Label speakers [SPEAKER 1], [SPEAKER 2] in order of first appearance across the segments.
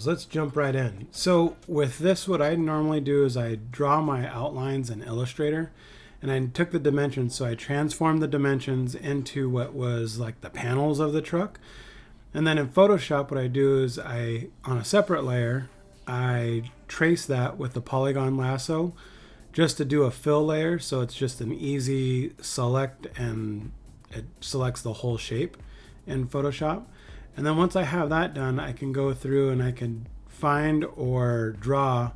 [SPEAKER 1] let's jump right in. So with this, what I normally do is I draw my outlines in Illustrator, and I took the dimensions, so I transformed the dimensions into what was like the panels of the truck. And then in Photoshop, what I do is on a separate layer, I trace that with the polygon lasso just to do a fill layer, so it's just an easy select and it selects the whole shape in Photoshop. And then once I have that done, I can go through and I can find or draw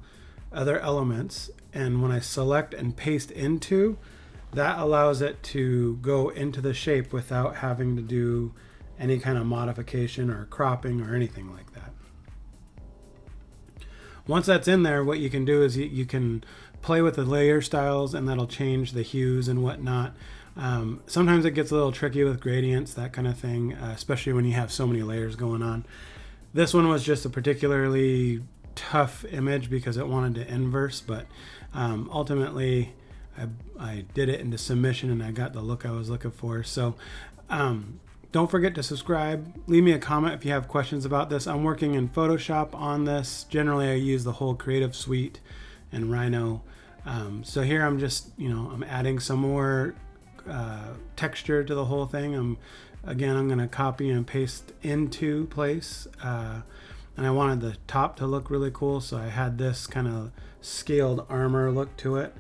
[SPEAKER 1] other elements. And when I select and paste into, that allows it to go into the shape without having to do any kind of modification or cropping or anything like that. Once that's in there, what you can do is you can play with the layer styles, and that'll change the hues and whatnot. Sometimes it gets a little tricky with gradients, that kind of thing, especially when you have so many layers going on. This one was just a particularly tough image because it wanted to inverse, but ultimately I did it into submission and I got the look I was looking for. So don't forget to subscribe. Leave me a comment if you have questions about this. I'm working in Photoshop on this. Generally, I use the whole Creative Suite and Rhino. So here I'm just, I'm adding some more texture to the whole thing. I'm going to copy and paste into place. And I wanted the top to look really cool, so I had this kind of scaled armor look to it.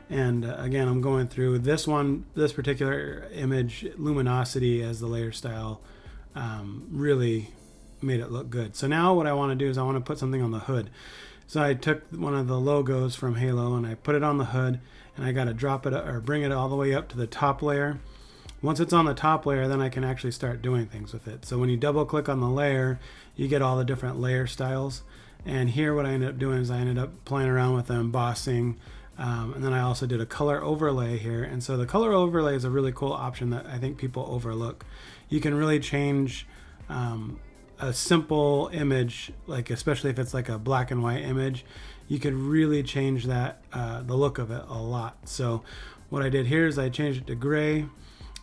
[SPEAKER 1] And again, I'm going through this particular image, luminosity as the layer style really made it look good. So now what I want to do is I want to put something on the hood. So I took one of the logos from Halo and I put it on the hood, and I got to drop it or bring it all the way up to the top layer. Once it's on the top layer, then I can actually start doing things with it. So when you double click on the layer, you get all the different layer styles. And here what I ended up doing is I ended up playing around with the embossing. And then I also did a color overlay here. And so the color overlay is a really cool option that I think people overlook. You can really change a simple image, like especially if it's like a black and white image, you could really change that, the look of it a lot. So what I did here is I changed it to gray,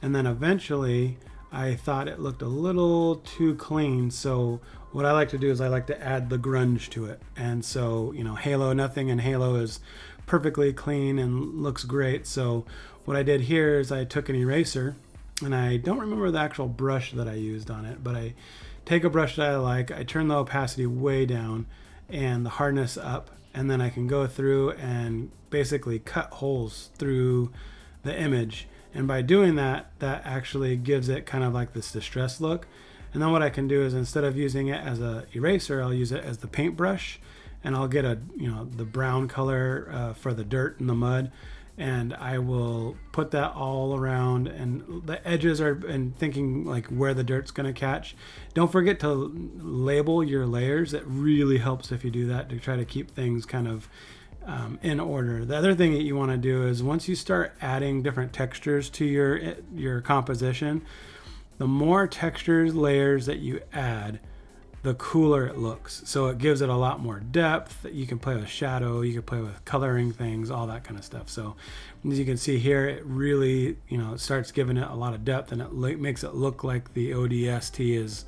[SPEAKER 1] and then eventually I thought it looked a little too clean. So what I like to do is I like to add the grunge to it. And so, Halo, nothing in Halo is perfectly clean and looks great. So what I did here is I took an eraser, and I don't remember the actual brush that I used on it, but I take a brush that I like, I turn the opacity way down and the hardness up, and then I can go through and basically cut holes through the image. And by doing that, that actually gives it kind of like this distressed look. And then what I can do is, instead of using it as a eraser, I'll use it as the paintbrush, and I'll get the brown color for the dirt and the mud, and I will put that all around, and the edges are, and thinking like where the dirt's going to catch. Don't forget to label your layers. It really helps if you do that, to try to keep things kind of in order. The other thing that you want to do is, once you start adding different textures to your composition, the more textures, layers that you add, the cooler it looks. So it gives it a lot more depth. You can play with shadow, you can play with coloring things, all that kind of stuff. So as you can see here, it really, it starts giving it a lot of depth, and it makes it look like the ODST is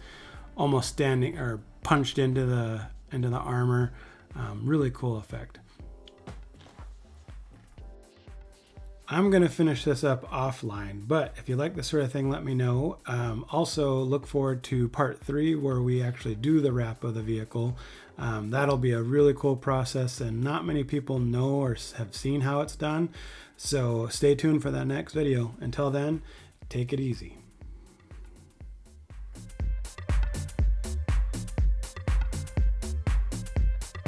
[SPEAKER 1] almost standing or punched into the armor. Really cool effect. I'm going to finish this up offline, but if you like this sort of thing, let me know. Also, look forward to part 3, where we actually do the wrap of the vehicle. That'll be a really cool process, and not many people know or have seen how it's done. So stay tuned for that next video. Until then, take it easy.